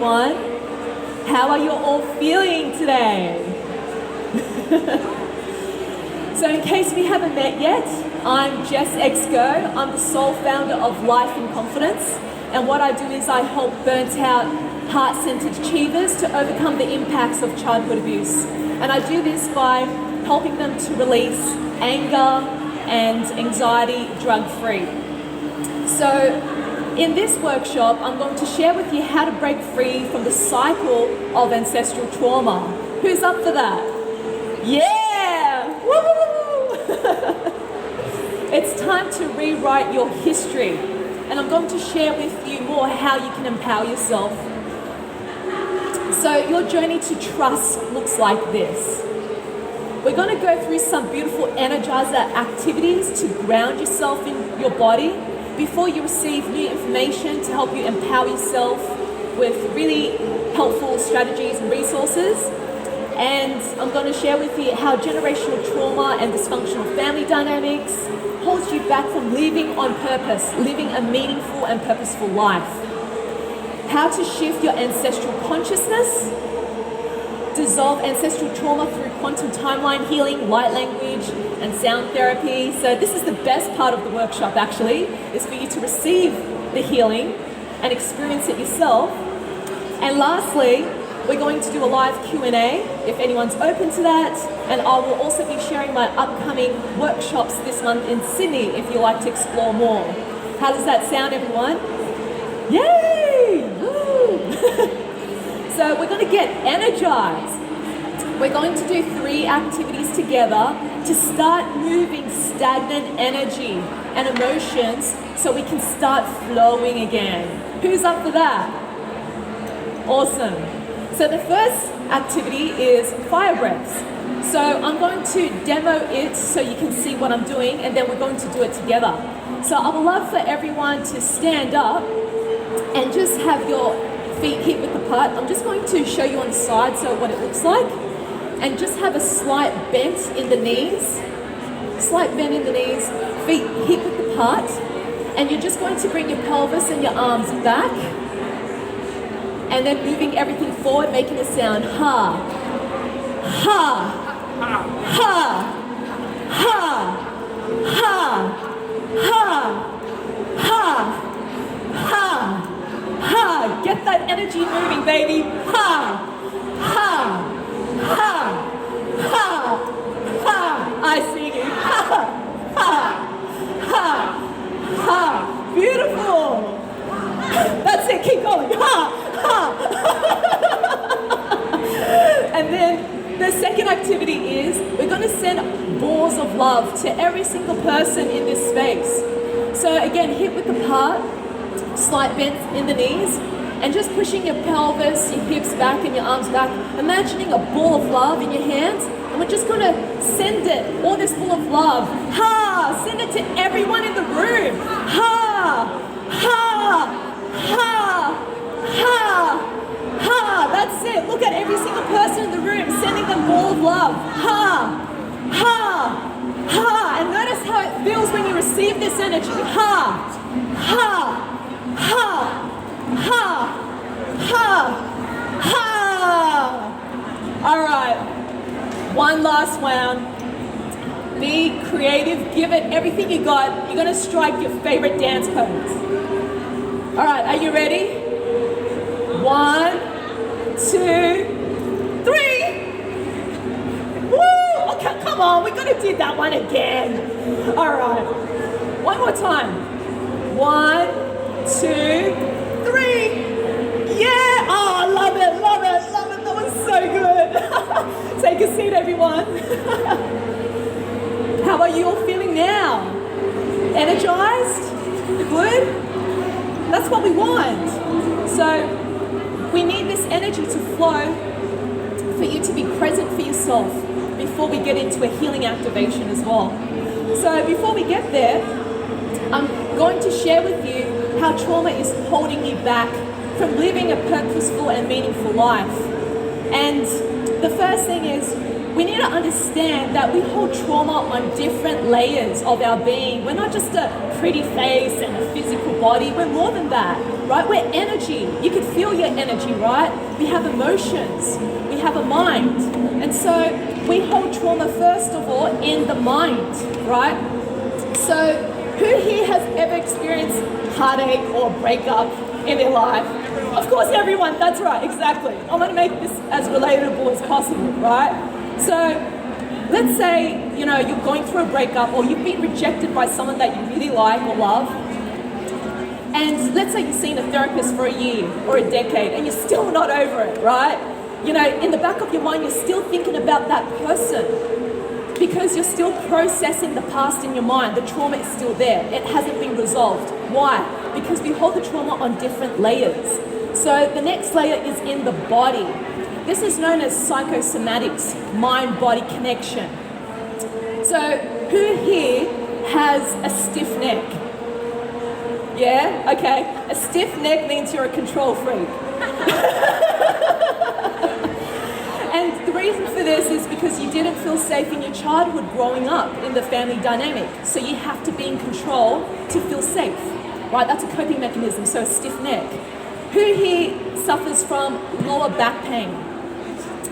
everyone. How are you all feeling today? So in case we haven't met yet, I'm Jess Exco. I'm the sole founder of Life in Confidence. And what I do is I help burnt out, heart-centered achievers to overcome the impacts of childhood abuse. And I do this by helping them to release anger and anxiety drug-free. So in this workshop, I'm going to share with you how to break free from the cycle of ancestral trauma. Who's up for that? Yeah! Woo! It's time to rewrite your history. And I'm going to share with you more how you can empower yourself. So your journey to trust looks like this. We're going to go through some beautiful energizer activities to ground yourself in your body before you receive new information to help you empower yourself with really helpful strategies and resources. And I'm going to share with you how generational trauma and dysfunctional family dynamics holds you back from living on purpose, living a meaningful and purposeful life. How to shift your ancestral consciousness, dissolve ancestral trauma through quantum timeline healing, light language, and sound therapy. So this is the best part of the workshop actually, is for you to receive the healing and experience it yourself. And lastly, we're going to do a live Q&A if anyone's open to that. And I will also be sharing my upcoming workshops this month in Sydney if you'd like to explore more. How does that sound, everyone? Yay! Woo! So we're going to get energized. We're going to do 3 activities together to start moving stagnant energy and emotions so we can start flowing again. Who's up for that? Awesome. So the first activity is fire breaths. So I'm going to demo it so you can see what I'm doing, and then we're going to do it together. So I would love for everyone to stand up and just have your feet hip width apart. I'm just going to show you on the side so what it looks like. And just have a slight bend in the knees. Slight bend in the knees, feet hip width apart. And you're just going to bring your pelvis and your arms back. And then moving everything forward, making a sound ha, ha, ha, ha, ha, ha, ha, ha, ha. Get that energy moving, baby. Ha, ha, ha, ha, ha. I see you. Ha, ha, ha, ha. Beautiful. That's it, keep going. Ha, ha. And then the second activity is we're going to send balls of love to every single person in this space. So again, hip width apart, slight bend in the knees, and just pushing your pelvis, your hips back and your arms back, imagining a ball of love in your hands, and we're just going to send it, all this ball of love. Ha! Send it to everyone in the room. Ha! Ha! Ha! Ha! Ha! That's it. Look at every single person in the room, sending them ball of love. Ha! Ha! Ha! And notice how it feels when you receive this energy. Ha! Ha! Ha! Ha! Ha! Ha! All right. One last round. Be creative. Give it everything you got. You're going to strike your favorite dance pose. All right, are you ready? 1, 2, 3. Woo! Okay, come on, we're gonna do that one again. All right, one more time. 1, 2, 3. Yeah! Oh, I love it, love it, love it. That was so good. Take a seat, everyone. How are you all feeling now? Energized? Good? That's what we want. So we need this energy to flow for you to be present for yourself before we get into a healing activation as well. So before we get there, I'm going to share with you how trauma is holding you back from living a purposeful and meaningful life. And the first thing is we need to understand that we hold trauma on different layers of our being. We're not just a pretty face and a physical body. We're more than that, right? We're energy. You can feel your energy, right? We have emotions. We have a mind. And so we hold trauma, first of all, in the mind, right? So who here has ever experienced heartache or breakup in their life? Of course, everyone. That's right, exactly. I want to make this as relatable as possible, right? So let's say, you're going through a breakup, or you've been rejected by someone that you really like or love. And let's say you've seen a therapist for a year or a decade and you're still not over it, right? In the back of your mind, you're still thinking about that person because you're still processing the past in your mind. The trauma is still there. It hasn't been resolved. Why? Because we hold the trauma on different layers. So the next layer is in the body. This is known as psychosomatics, mind-body connection. So who here has a stiff neck? Yeah? Okay. A stiff neck means you're a control freak. And the reason for this is because you didn't feel safe in your childhood growing up in the family dynamic. So you have to be in control to feel safe, right? That's a coping mechanism, so a stiff neck. Who here suffers from lower back pain?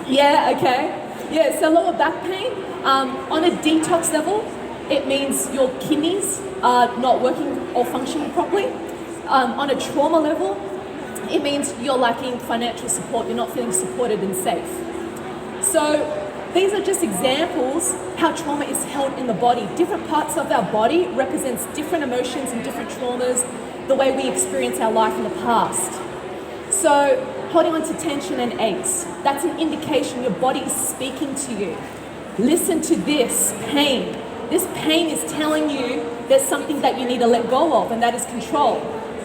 Yeah, okay. Yeah, so lower back pain, on a detox level, it means your kidneys are not working or functioning properly. On a trauma level, it means you're lacking financial support, you're not feeling supported and safe. So these are just examples how trauma is held in the body. Different parts of our body represents different emotions and different traumas, the way we experience our life in the past. So holding on to tension and aches, that's an indication your body is speaking to you. Listen to this pain. This pain is telling you there's something that you need to let go of, and that is control.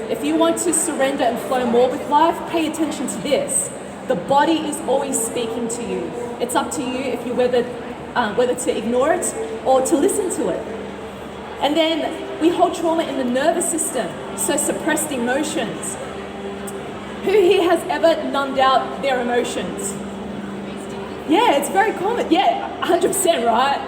If you want to surrender and flow more with life, pay attention to this. The body is always speaking to you. It's up to you if you whether to ignore it or to listen to it. And then we hold trauma in the nervous system, so suppressed emotions. Who here has ever numbed out their emotions? Yeah, it's very common. Yeah, 100%, right?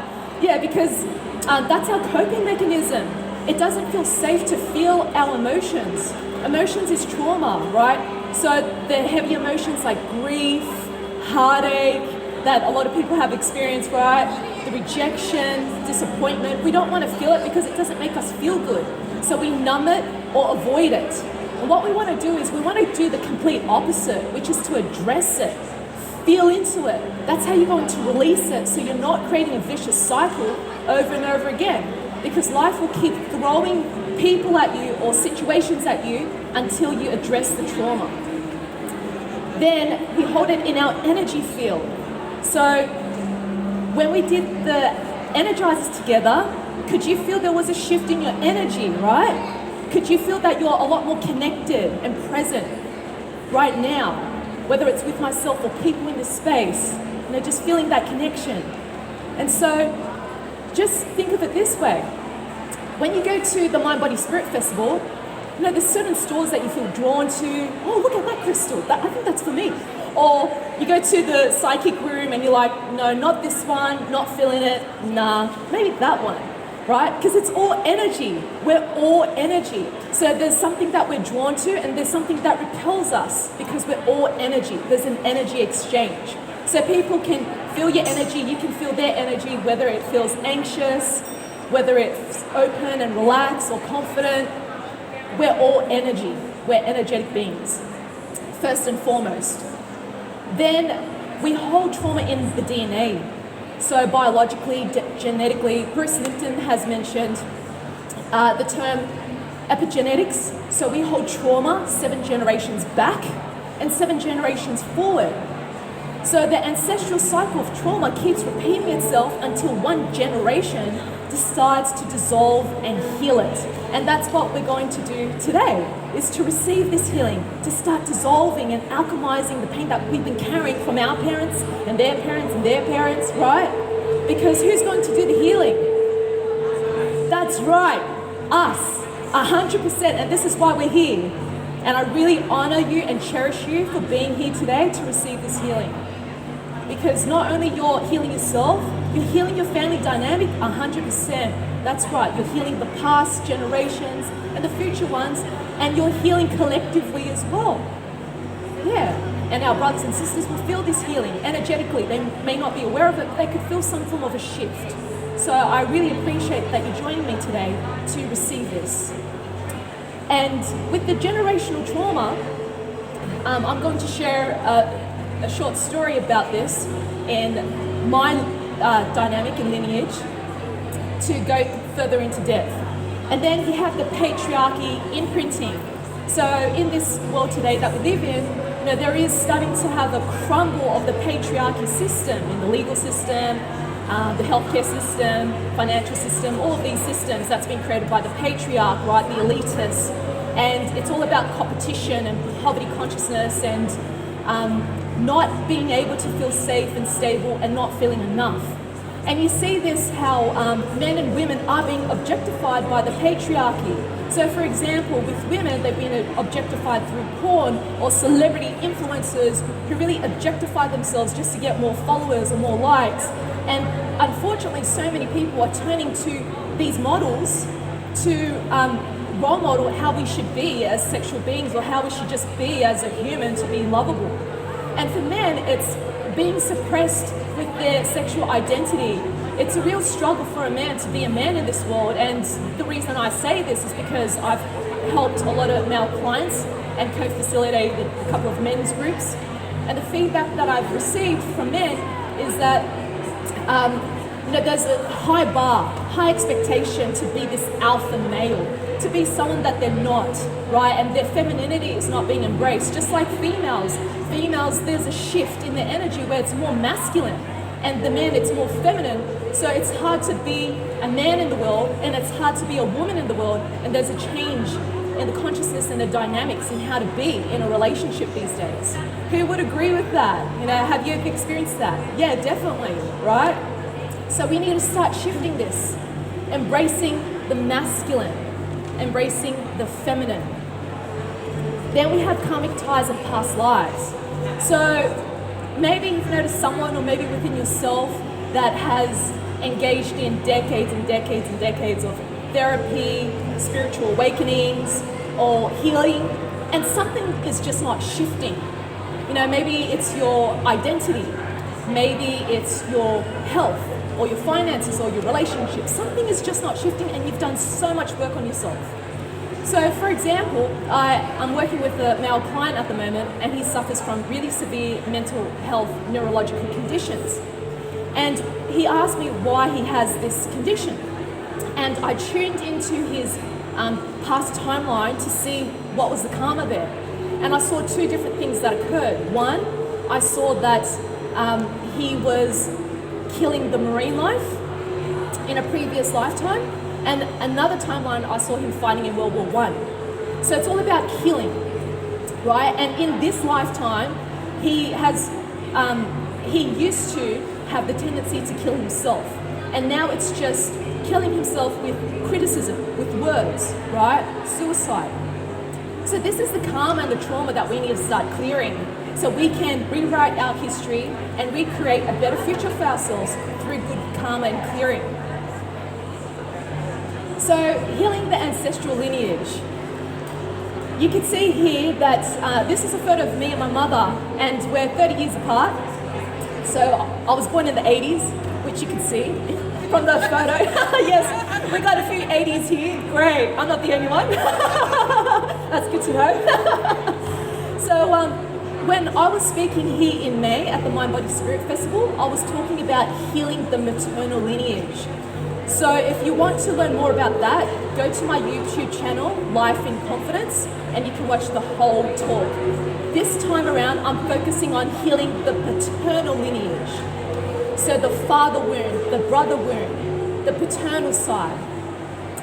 Yeah, because that's our coping mechanism. It doesn't feel safe to feel our emotions. Emotions is trauma, right? So the heavy emotions like grief, heartache, that a lot of people have experienced, right? The rejection, disappointment. We don't want to feel it because it doesn't make us feel good. So we numb it or avoid it. And what we want to do is we want to do the complete opposite, which is to address it, feel into it. That's how you're going to release it, so you're not creating a vicious cycle over and over again. Because life will keep throwing people at you or situations at you until you address the trauma. Then we hold it in our energy field. So when we did the energizers together, could you feel there was a shift in your energy, right? Could you feel that you're a lot more connected and present right now, whether it's with myself or people in this space, just feeling that connection. And so just think of it this way. When you go to the Mind, Body, Spirit Festival, there's certain stores that you feel drawn to. Oh, look at that crystal. I think that's for me. Or you go to the psychic room and you're like, no, not this one, not feeling it. Nah, maybe that one, right? Because it's all energy. We're all energy. So there's something that we're drawn to and there's something that repels us because we're all energy. There's an energy exchange. So people can feel your energy, you can feel their energy, whether it feels anxious, whether it's open and relaxed or confident. We're all energy. We're energetic beings, first and foremost. Then we hold trauma in the DNA. So biologically, genetically, Bruce Lipton has mentioned the term epigenetics. So we hold trauma 7 generations back and 7 generations forward. So the ancestral cycle of trauma keeps repeating itself until one generation decides to dissolve and heal it. And that's what we're going to do today, is to receive this healing, to start dissolving and alchemizing the pain that we've been carrying from our parents and their parents and their parents, right? Because who's going to do the healing? That's right, us, 100%. And this is why we're here. And I really honor you and cherish you for being here today to receive this healing. Because not only you're healing yourself, you're healing your family dynamic 100%. That's right, you're healing the past generations and the future ones, and you're healing collectively as well. Yeah, and our brothers and sisters will feel this healing energetically. They may not be aware of it, but they could feel some form of a shift. So I really appreciate that you're joining me today to receive this. And with the generational trauma, I'm going to share a short story about this in my dynamic and lineage to go further into depth. And then you have the patriarchy imprinting. So in this world today that we live in, there is starting to have a crumble of the patriarchy system in the legal system, the healthcare system, financial system, all of these systems that's been created by the patriarch, right, the elitists. And it's all about competition and poverty consciousness and not being able to feel safe and stable and not feeling enough. And you see this how men and women are being objectified by the patriarchy. So for example, with women, they've been objectified through porn or celebrity influencers who really objectify themselves just to get more followers or more likes. And unfortunately, so many people are turning to these models to role model how we should be as sexual beings or how we should just be as a human to be lovable. And for men, it's being suppressed with their sexual identity. It's a real struggle for a man to be a man in this world, and the reason I say this is because I've helped a lot of male clients and co-facilitated a couple of men's groups, and the feedback that I've received from men is that there's a high bar, high expectation to be this alpha male, to be someone that they're not, right? And their femininity is not being embraced. Just like females, there's a shift in their energy where it's more masculine, and the men, it's more feminine. So it's hard to be a man in the world, and it's hard to be a woman in the world, and there's a change in the consciousness and the dynamics in how to be in a relationship these days. Who would agree with that? Have you experienced that? Yeah, definitely, right? So we need to start shifting this, embracing the masculine, embracing the feminine. Then we have karmic ties of past lives. So maybe you've noticed someone, or maybe within yourself, that has engaged in decades and decades and decades of therapy, spiritual awakenings, or healing, and something is just not shifting. Maybe it's your identity, maybe it's your health, or your finances, or your relationships. Something is just not shifting, and you've done so much work on yourself. So for example, I'm working with a male client at the moment, and he suffers from really severe mental health neurological conditions. And he asked me why he has this condition. And I tuned into his past timeline to see what was the karma there. And I saw two different things that occurred. One, I saw that he was killing the marine life in a previous lifetime, and another timeline I saw him fighting in World War I. So it's all about healing, right? And in this lifetime, he used to have the tendency to kill himself, and now it's just killing himself with criticism, with words, right? Suicide. So this is the karma and the trauma that we need to start clearing, so we can rewrite our history and recreate a better future for ourselves through good karma and clearing. So healing the ancestral lineage. You can see here that this is a photo of me and my mother, and we're 30 years apart. So I was born in the 80s, which you can see from the photo. Yes, we got a few 80s here. Great, I'm not the only one. That's good to know. So when I was speaking here in May at the Mind Body Spirit Festival, I was talking about healing the maternal lineage. So if you want to learn more about that, go to my YouTube channel, Life in Confidence, and you can watch the whole talk. This time around, I'm focusing on healing the paternal lineage. So the father wound, the brother wound, the paternal side.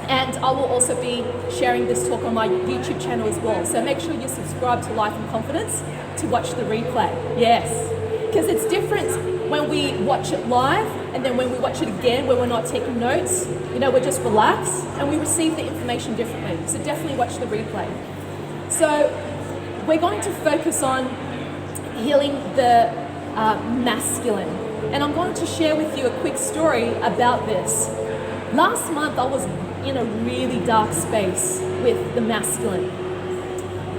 And I will also be sharing this talk on my YouTube channel as well. So make sure you subscribe to Life in Confidence to watch the replay. Yes, because it's different when we watch it live, and then when we watch it again, when we're not taking notes, we're just relaxed and we receive the information differently. So definitely watch the replay. So we're going to focus on healing the masculine. And I'm going to share with you a quick story about this. Last month, I was in a really dark space with the masculine.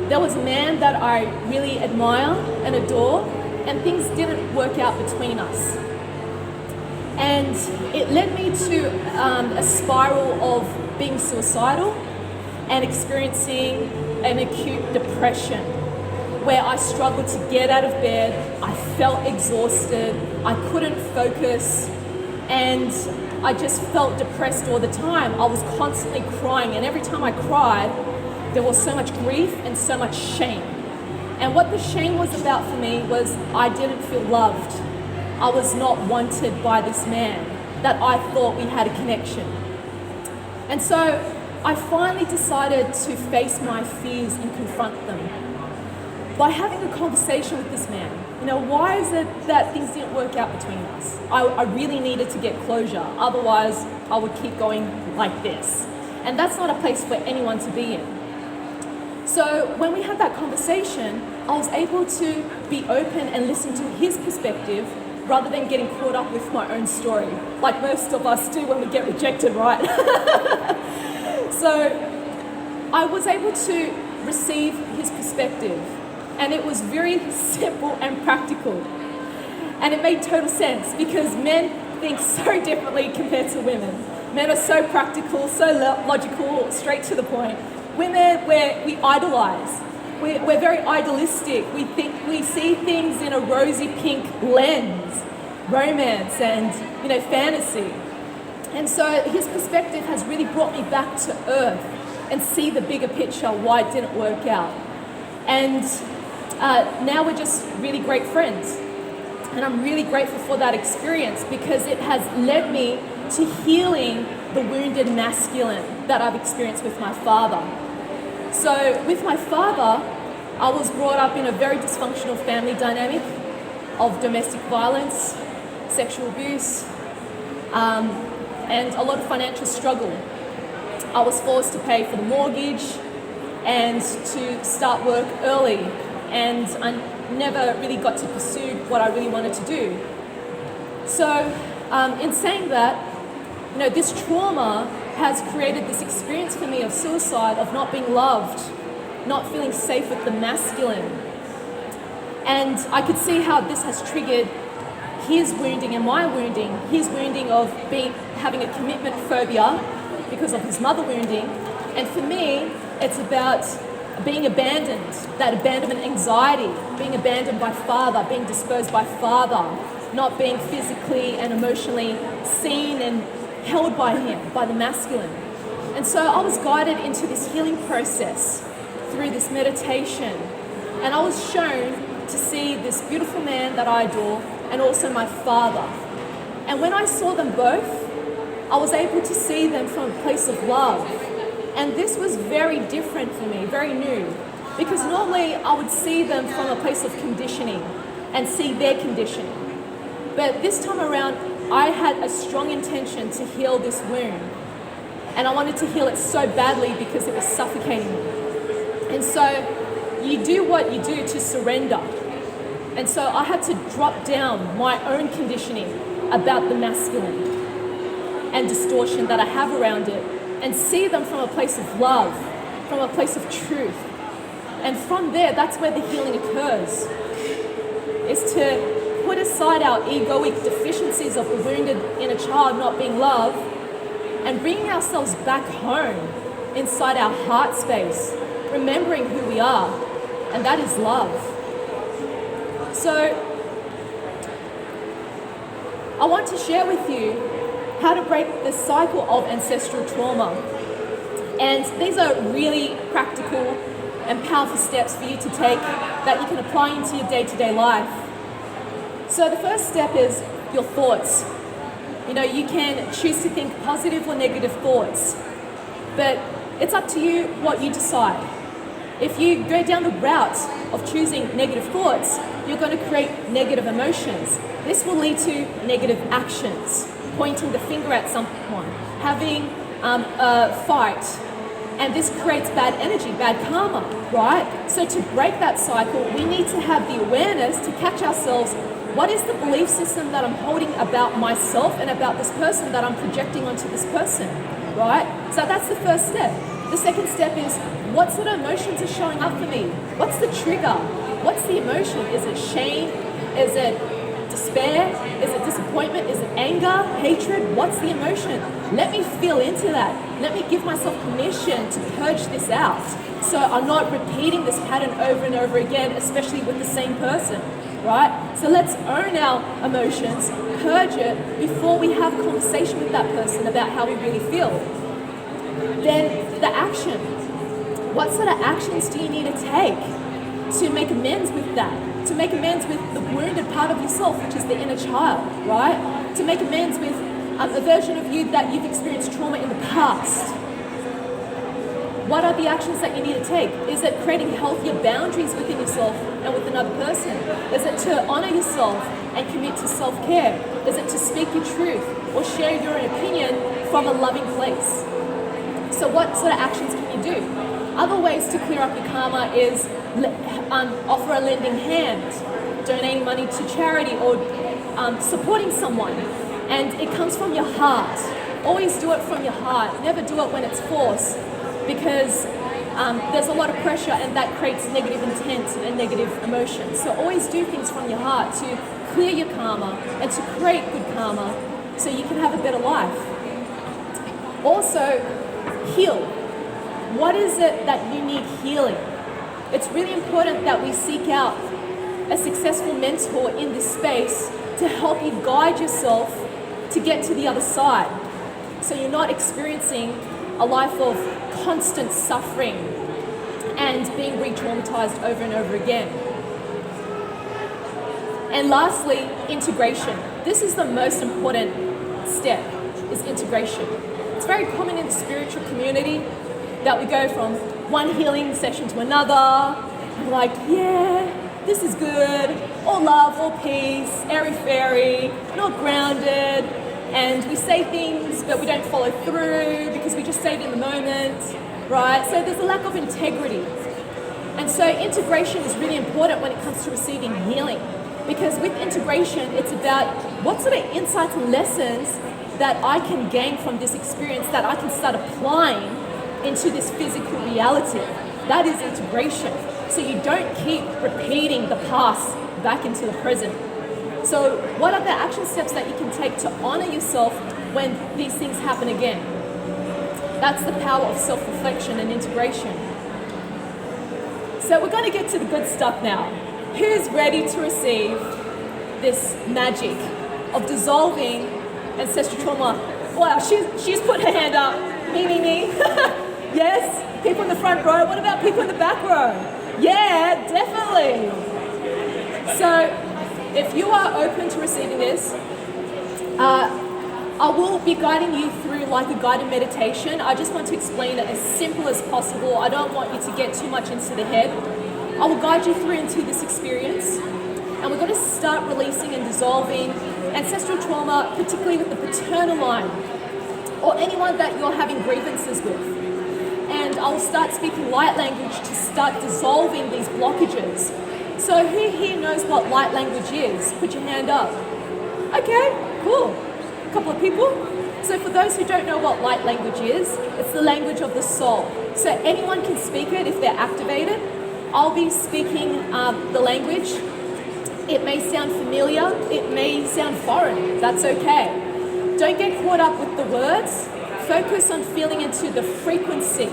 There was a man that I really admire and adore, and things didn't work out between us. And it led me to a spiral of being suicidal and experiencing an acute depression where I struggled to get out of bed, I felt exhausted, I couldn't focus, and I just felt depressed all the time. I was constantly crying, and every time I cried, there was so much grief and so much shame. And what the shame was about for me was I didn't feel loved. I was not wanted by this man that I thought we had a connection. And so I finally decided to face my fears and confront them by having a conversation with this man. You know, why is it that things didn't work out between us? I really needed to get closure. Otherwise, I would keep going like this. And that's not a place for anyone to be in. So when we had that conversation, I was able to be open and listen to his perspective rather than getting caught up with my own story, like most of us do when we get rejected, right? So I was able to receive his perspective, and it was very simple and practical. And it made total sense because men think so differently compared to women. Men are so practical, so logical, straight to the point. Women, we idolize. We're very idealistic. We see things in a rosy pink lens, romance and fantasy. And so his perspective has really brought me back to earth and see the bigger picture, why it didn't work out. And now we're just really great friends. And I'm really grateful for that experience because it has led me to healing the wounded masculine that I've experienced with my father. So with my father, I was brought up in a very dysfunctional family dynamic of domestic violence, sexual abuse, and a lot of financial struggle. I was forced to pay for the mortgage and to start work early, and I never really got to pursue what I really wanted to do. So in saying that, this trauma has created this experience for me of suicide, of not being loved, not feeling safe with the masculine. And I could see how this has triggered his wounding and my wounding, his wounding of having a commitment phobia because of his mother wounding. And for me, it's about being abandoned, that abandonment anxiety, being abandoned by father, being disposed by father, not being physically and emotionally seen and held by him, by the masculine. And so I was guided into this healing process through this meditation. And I was shown to see this beautiful man that I adore and also my father. And when I saw them both, I was able to see them from a place of love. And this was very different for me, very new. Because normally I would see them from a place of conditioning and see their conditioning. But this time around, I had a strong intention to heal this wound. And I wanted to heal it so badly because it was suffocating me. And so you do what you do to surrender. And so I had to drop down my own conditioning about the masculine and distortion that I have around it and see them from a place of love, from a place of truth. And from there, that's where the healing occurs, is to put aside our egoic deficiencies of the wounded inner child not being loved and bringing ourselves back home inside our heart space, remembering who we are, and that is love. So I want to share with you how to break the cycle of ancestral trauma. And these are really practical and powerful steps for you to take that you can apply into your day-to-day life. So the first step is your thoughts. You can choose to think positive or negative thoughts, but it's up to you what you decide. If you go down the route of choosing negative thoughts, you're going to create negative emotions. This will lead to negative actions, pointing the finger at someone, having a fight, and this creates bad energy, bad karma, right? So to break that cycle, we need to have the awareness to catch ourselves what is the belief system that I'm holding about myself and about this person that I'm projecting onto this person, right? So that's the first step. The second step is, what sort of emotions are showing up for me? What's the trigger? What's the emotion? Is it shame? Is it despair? Is it disappointment? Is it anger? Hatred? What's the emotion? Let me feel into that. Let me give myself permission to purge this out, so I'm not repeating this pattern over and over again, especially with the same person, right? So let's own our emotions, purge it before we have a conversation with that person about how we really feel. Then the action. What sort of actions do you need to take to make amends with that? To make amends with the wounded part of yourself, which is the inner child, right? To make amends with a version of you that you've experienced trauma in the past. What are the actions that you need to take? Is it creating healthier boundaries within yourself and with another person? Is it to honor yourself and commit to self-care? Is it to speak your truth or share your own opinion from a loving place? So what sort of actions can you do? Other ways to clear up your karma is offer a lending hand, donating money to charity, or supporting someone. And it comes from your heart. Always do it from your heart. Never do it when it's forced, because there's a lot of pressure and that creates negative intent and negative emotions. So always do things from your heart to clear your karma and to create good karma so you can have a better life. Also, heal. What is it that you need healing? It's really important that we seek out a successful mentor in this space to help you guide yourself to get to the other side, so you're not experiencing a life of constant suffering and being re-traumatized over and over again. And lastly, integration. This is the most important step, is integration. It's very common in the spiritual community that we go from one healing session to another, and we're like, yeah, this is good, all love, all peace, airy-fairy, not grounded, and we say things but we don't follow through because we just say it in the moment, right? So there's a lack of integrity. And so integration is really important when it comes to receiving healing, because with integration, it's about what sort of insights and lessons that I can gain from this experience that I can start applying into this physical reality. That is integration. So you don't keep repeating the past back into the present. So what are the action steps that you can take to honor yourself when these things happen again? That's the power of self-reflection and integration. So we're going to get to the good stuff now. Who's ready to receive this magic of dissolving ancestral trauma? Wow, she's put her hand up. Me. Yes? People in the front row. What about people in the back row? Yeah, definitely. So if you are open to receiving this, I will be guiding you through like a guided meditation. I just want to explain it as simple as possible. I don't want you to get too much into the head. I will guide you through into this experience, and we're going to start releasing and dissolving ancestral trauma, particularly with the paternal line, or anyone that you're having grievances with. And I'll start speaking light language to start dissolving these blockages. So who here knows what light language is? Put your hand up. Okay, cool. A couple of people. So for those who don't know what light language is, it's the language of the soul. So anyone can speak it if they're activated. I'll be speaking the language. It may sound familiar, it may sound foreign, that's okay. Don't get caught up with the words. Focus on feeling into the frequency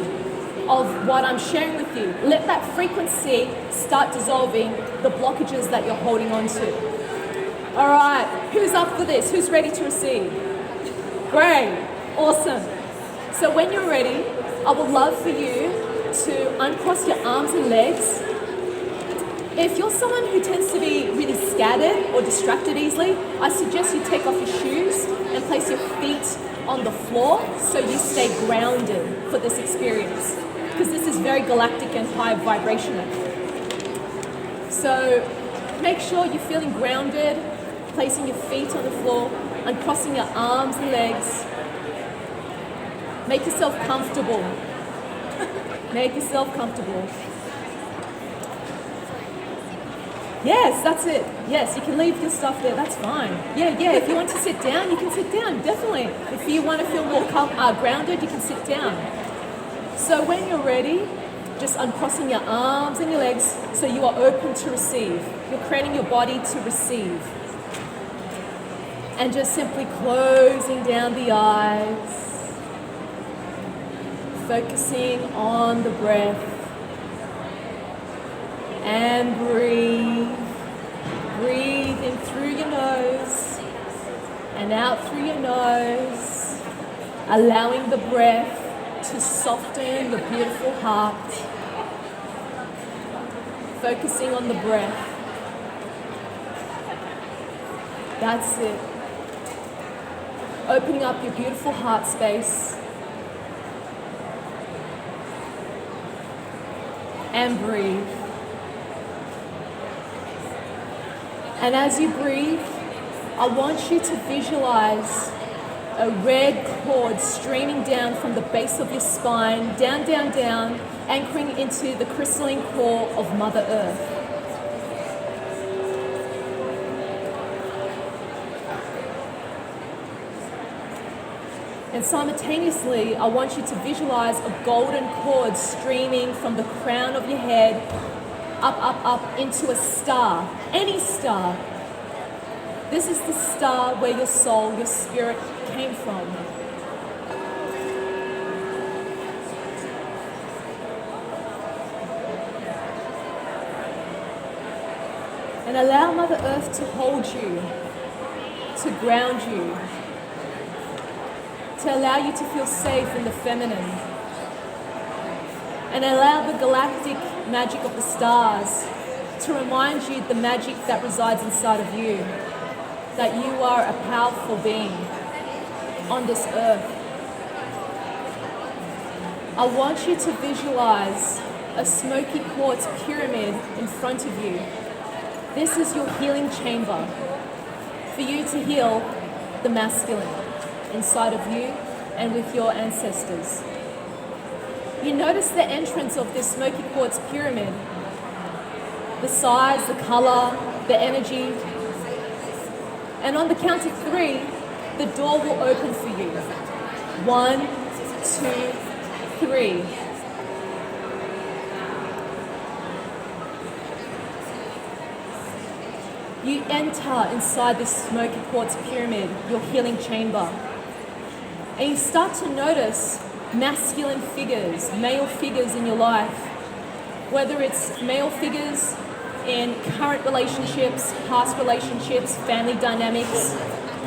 of what I'm sharing with you. Let that frequency start dissolving the blockages that you're holding on to. All right, who's up for this? Who's ready to receive? Great, awesome. So when you're ready, I would love for you to uncross your arms and legs. If you're someone who tends to be really scattered or distracted easily, I suggest you take off your shoes and place your feet on the floor so you stay grounded for this experience, because this is very galactic and high vibrational. So make sure you're feeling grounded, placing your feet on the floor, uncrossing your arms and legs. Make yourself comfortable. Make yourself comfortable. Yes, that's it. Yes, you can leave your stuff there. That's fine. Yeah. If you want to sit down, you can sit down. Definitely. If you want to feel more grounded, you can sit down. So when you're ready, just uncrossing your arms and your legs so you are open to receive. You're creating your body to receive. And just simply closing down the eyes, focusing on the breath, and breathe. Breathe in through your nose and out through your nose, allowing the breath to soften your beautiful heart. Focusing on the breath. That's it. Opening up your beautiful heart space. And breathe. And as you breathe, I want you to visualize a red cord streaming down from the base of your spine, down, down, down, anchoring into the crystalline core of Mother Earth. And simultaneously, I want you to visualize a golden cord streaming from the crown of your head up into a star, any star. This is the star where your soul, your spirit came from. And allow Mother Earth to hold you, to ground you, to allow you to feel safe in the feminine. And allow the galactic magic of the stars to remind you the magic that resides inside of you, that you are a powerful being on this earth. I want you to visualize a smoky quartz pyramid in front of you. This is your healing chamber for you to heal the masculine inside of you and with your ancestors. You notice the entrance of this smoky quartz pyramid, the size, the color, the energy. And on the count of 3, the door will open for you. 1, 2, 3. You enter inside this smoky quartz pyramid, your healing chamber. And you start to notice masculine figures, male figures in your life. Whether it's male figures in current relationships, past relationships, family dynamics,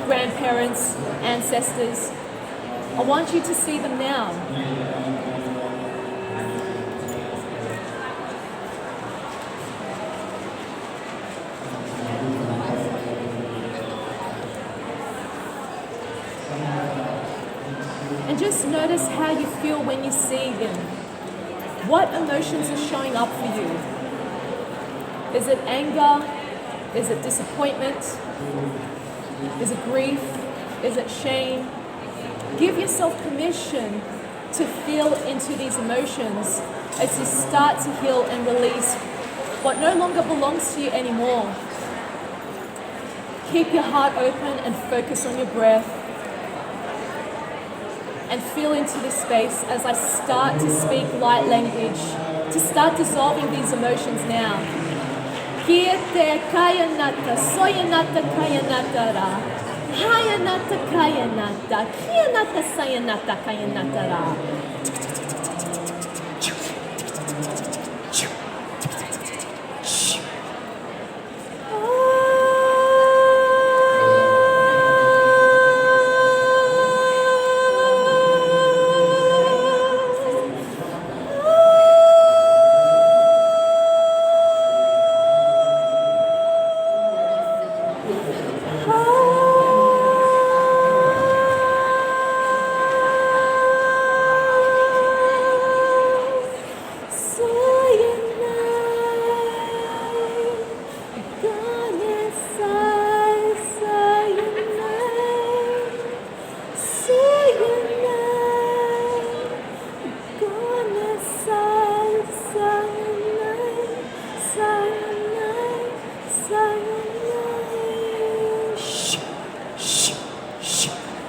grandparents, ancestors. I want you to see them now. And just notice how you feel when you see them. What emotions are showing up for you? Is it anger? Is it disappointment? Is it grief? Is it shame? Give yourself permission to feel into these emotions as you start to heal and release what no longer belongs to you anymore. Keep your heart open and focus on your breath. And feel into this space as I start to speak light language, to start dissolving these emotions now. Kiete kaya nata, soya nata kaya nata ra. Haya nata kaya nata, kia nata saya nata kaya nata ra.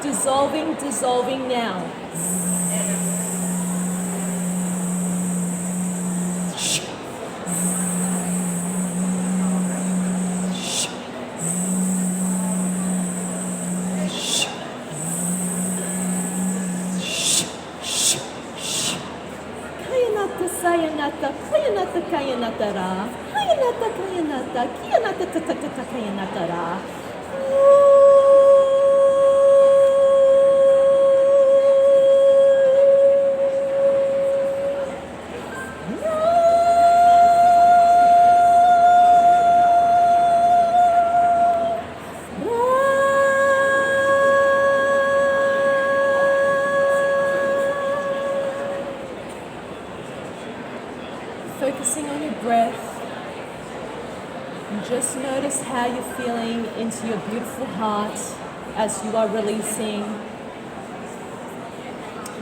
Dissolving, dissolving now. Kayanata, kayanata, kayanatara. Kayanata, kayanata, kiyanata, tatatata, kayanatara. Focusing on your breath, and just notice how you're feeling into your beautiful heart as you are releasing,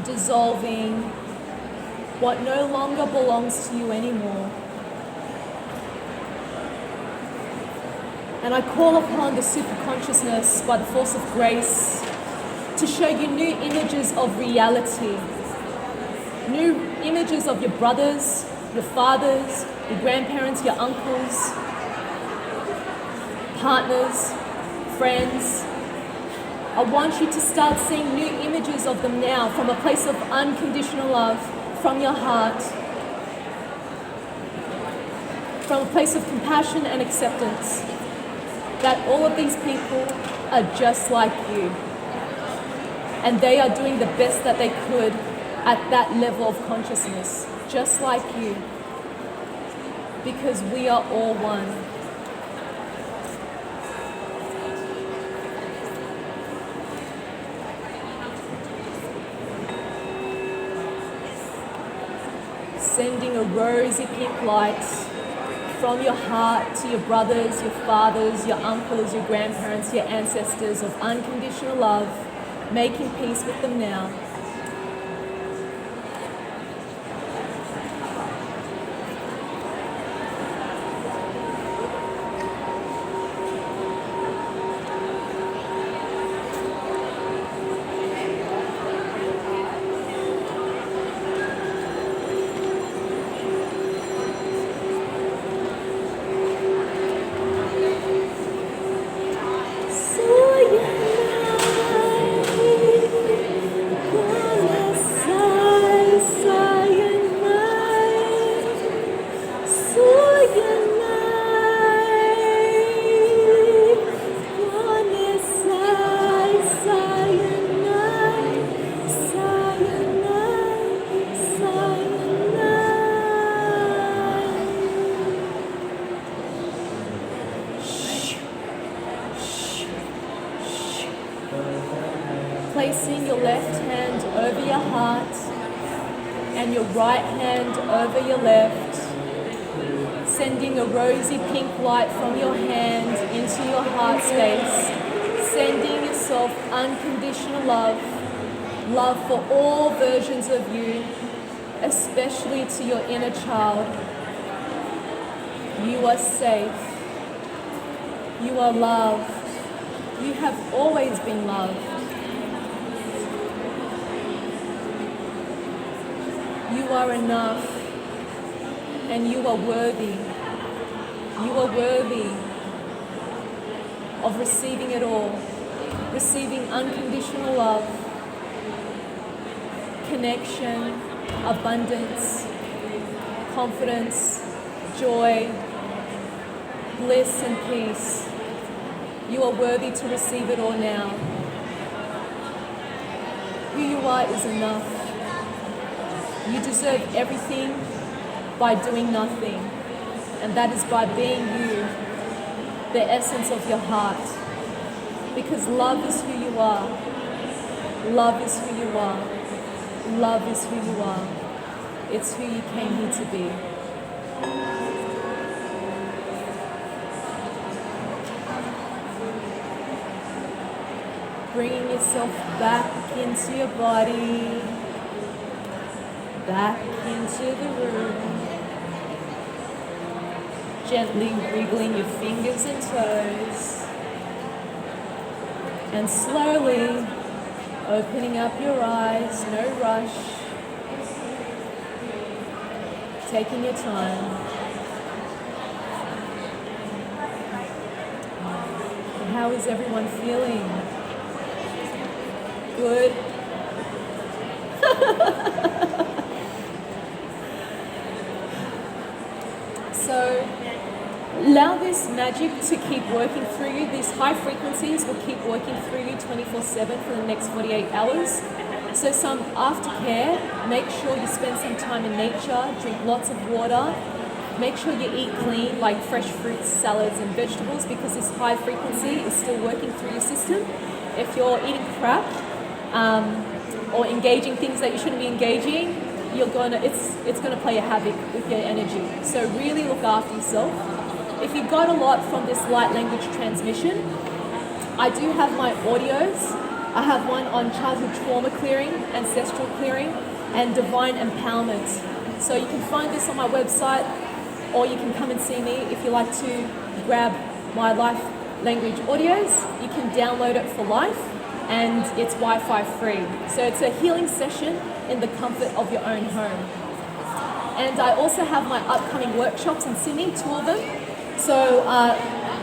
dissolving what no longer belongs to you anymore. And I call upon the superconsciousness by the force of grace to show you new images of reality, new images of your brothers, your fathers, your grandparents, your uncles, partners, friends. I want you to start seeing new images of them now from a place of unconditional love, from your heart, from a place of compassion and acceptance, that all of these people are just like you. And they are doing the best that they could at that level of consciousness, just like you, because we are all one. Sending a rosy pink light from your heart to your brothers, your fathers, your uncles, your grandparents, your ancestors of unconditional love, making peace with them now. Placing your left hand over your heart and your right hand over your left, sending a rosy pink light from your hand into your heart space, sending yourself unconditional love, love for all versions of you, especially to your inner child. You are safe. You are loved. You have always been loved. You are enough, and you are worthy. You are worthy of receiving it all, receiving unconditional love, connection, abundance, confidence, joy, bliss and peace. You are worthy to receive it all now. Who you are is enough. You deserve everything by doing nothing, and that is by being you, the essence of your heart. Because love is who you are. Love is who you are. Love is who you are. It's who you came here to be. Bringing yourself back into your body, back into the room. gently wiggling your fingers and toes. And slowly opening up your eyes, no rush. Taking your time. And how is everyone feeling? Good. So allow this magic to keep working through you. These high frequencies will keep working through you 24/7 for the next 48 hours. So some aftercare, make sure you spend some time in nature, drink lots of water, make sure you eat clean, like fresh fruits, salads and vegetables, because this high frequency is still working through your system. If you're eating crap or engaging things that you shouldn't be engaging, it's gonna play a havoc with your energy. So really look after yourself. If you got a lot from this light language transmission, I do have my audios. I have one on childhood trauma clearing, ancestral clearing, and divine empowerment. So you can find this on my website, or you can come and see me if you like to grab my life language audios. You can download it for life, and it's Wi-Fi free. So it's a healing session in the comfort of your own home. And I also have my upcoming workshops in Sydney, 2 of them. So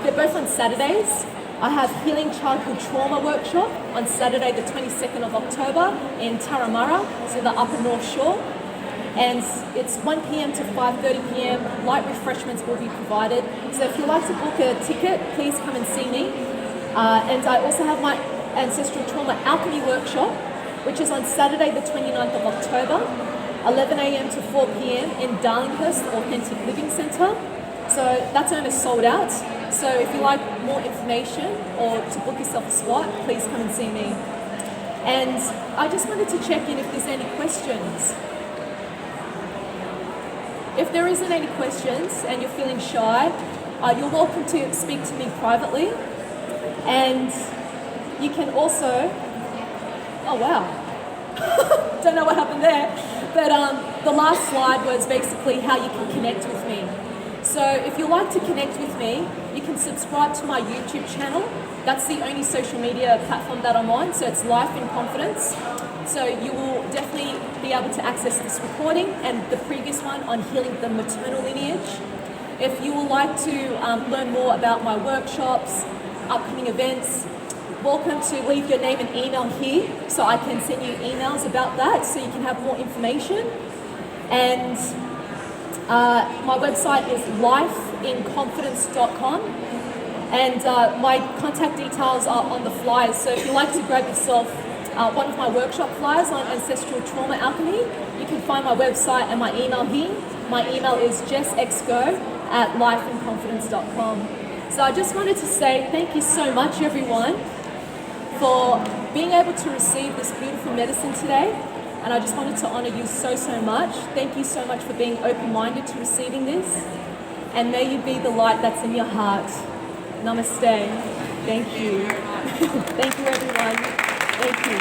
they're both on Saturdays. I have Healing Childhood Trauma Workshop on Saturday the 22nd of October in Turramurra, so the Upper North Shore. And it's 1 p.m. to 5:30 p.m. Light refreshments will be provided. So if you'd like to book a ticket, please come and see me. And I also have my Ancestral Trauma Alchemy Workshop, which is on Saturday the 29th of October, 11 a.m. to 4 p.m. in Darlinghurst Authentic Living Centre. So that's almost sold out. So if you like more information or to book yourself a slot, please come and see me. And I just wanted to check in if there's any questions. If there isn't any questions and you're feeling shy, you're welcome to speak to me privately. And you can also, oh wow, don't know what happened there. But the last slide was basically how you can connect with me. So if you'd like to connect with me, you can subscribe to my YouTube channel. That's the only social media platform that I'm on, so it's Life in Confidence. So you will definitely be able to access this recording and the previous one on healing the maternal lineage. If you would like to learn more about my workshops, upcoming events, welcome to leave your name and email here so I can send you emails about that so you can have more information. And my website is lifeinconfidence.com, and my contact details are on the flyers. So if you'd like to grab yourself one of my workshop flyers on Ancestral Trauma Alchemy, you can find my website and my email here. My email is jessxgo@lifeinconfidence.com. So I just wanted to say thank you so much, everyone, for being able to receive this beautiful medicine today. And I just wanted to honor you so, so much. Thank you so much for being open-minded to receiving this. And may you be the light that's in your heart. Namaste. Thank you. Thank you, everyone. Thank you.